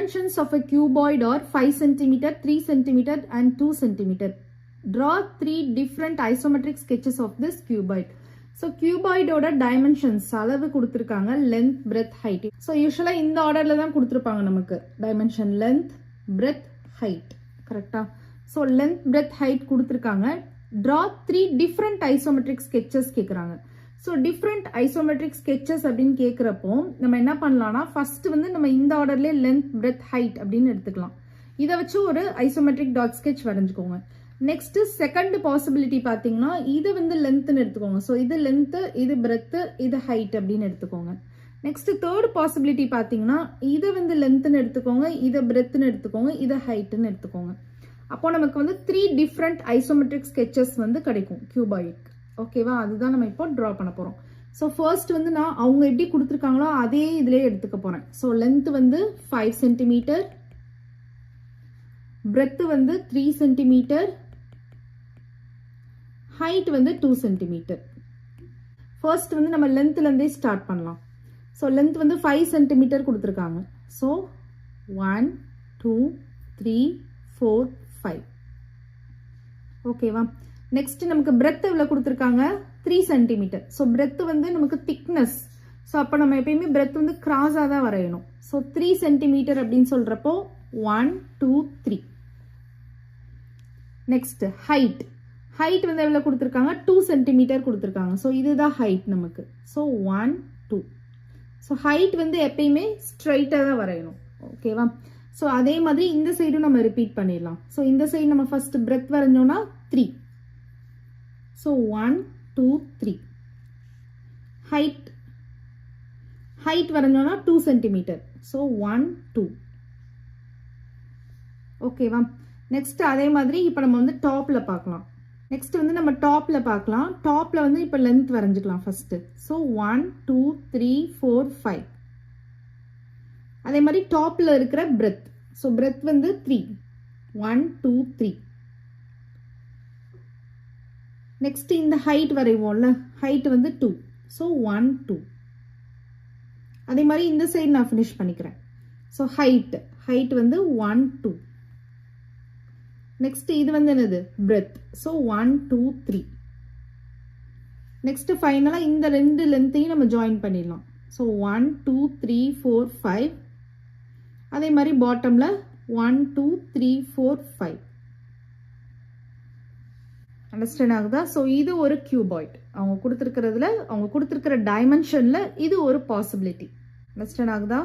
dimensions of a cuboid are 5 cm, 3 cm and 2 cm. Draw 3 different isometric sketches of this cuboid. So cuboid oda dimensions அளவு கொடுத்திருக்காங்க, length, breadth, height. So usually இந்த ஆர்டர்ல தான் கொடுத்திருப்பாங்க நமக்கு. Dimension length, breadth, height. கரெக்ட்டா? So length, breadth, height கொடுத்திருக்காங்க. Draw 3 different isometric sketches கேக்குறாங்க. So different isometric sketches அப்படினு கேக்குறப்போ நம்ம என்ன பண்ணலாம்னா first வந்து நம்ம இந்த ஆர்டர்லயே length, breadth, height அப்படினு எடுத்துக்கலாம். இத வச்சு ஒரு isometric dot sketch வரைஞ்சுக்கோங்க. Next second possibility பாத்தீங்கன்னா இது வந்து length னு எடுத்துக்கோங்க. So இது length, இது breadth, இது height அப்படினு எடுத்துக்கோங்க. Next third possibility பாத்தீங்கன்னா இது வந்து length னு எடுத்துக்கோங்க, இது breadth னு எடுத்துக்கோங்க, இது height னு எடுத்துக்கோங்க. அப்போ நமக்கு வந்து 3 different isometric sketches வந்து கிடைக்கும் cuboid. ஓகேவா? அதுதான் நம்ம இப்போ draw பண்ண போறோம். So first வந்து நான் அவங்க எப்படி கொடுத்திருக்காங்களோ அதே இதிலே எடுத்துக்க போறேன். So length வந்து 5 cm, breadth வந்து 3 cm, height வந்து 2 cm. First வந்து நம்ம lengthல இருந்தே ஸ்டார்ட் பண்ணலாம். So length வந்து 5 cm கொடுத்திருக்காங்க. So 1 2 3 4 5. ஓகேவா? நெக்ஸ்ட் நமக்கு breadth எவ்வளவு கொடுத்திருக்காங்க? 3 cm. So breadth வந்து நமக்கு thickness. So அப்ப நம்ம எப்பவுமே breadth வந்து கிராஸா தான் வரையணும். So 3 cm அப்படினு சொல்றப்போ 1 2 3. Next height. Height வந்து எவ்வளவு கொடுத்திருக்காங்க? 2 cm கொடுத்திருக்காங்க. So இதுதான் height நமக்கு. So 1 2. So height வந்து எப்பவுமே ஸ்ட்ரைட்டா தான் வரையணும். ஓகேவா? So அதே மாதிரி இந்த சைடும் நம்ம ரிப்பீட் பண்ணிடலாம். So இந்த சைடு நம்ம first breadth வரைஞ்சோம்னா 3. So 1 2 3. Height வரைஞ்சோம்னா 2 cm. So 1 2. ஓகேவா? நெக்ஸ்ட் அதே மாதிரி இப்போ நம்ம வந்து டாப்ல பார்க்கலாம். நெக்ஸ்ட் வந்து நம்ம டாப்ல பார்க்கலாம். டாப்ல வந்து இப்போ லென்த் வரைஞ்சிக்கலாம் ஃபர்ஸ்ட். So 1 2 3 4 5. அதே மாதிரி டாப்ல இருக்கிற breadth. So breadth வந்து 3. 1 2 3. நெக்ஸ்ட் இந்த height வரைவோம்ல, height வந்து 2. So 1 2. அதே மாதிரி இந்த சைடு நான் finish பண்ணிக்கிறேன். So height வந்து 1 2. நெக்ஸ்ட் இது வந்து என்னது? breadth. So 1 2 3. நெக்ஸ்ட் ஃபைனலா இந்த ரெண்டு லென்த்தையும் நம்ம ஜாயின் பண்ணிடலாம். So 1 2 3 4 5. அதே மாதிரி பாட்டம்ல 1 2 3 4 5. அண்டர்ஸ்டாண்ட் ஆகுதா? ஸோ இது ஒரு கியூபாய்ட். அவங்க கொடுத்துருக்கிறதுல அவங்க கொடுத்துருக்கிற டைமென்ஷன்ல இது ஒரு பாசிபிலிட்டி. அண்டர்ஸ்டாண்ட் ஆகுதா?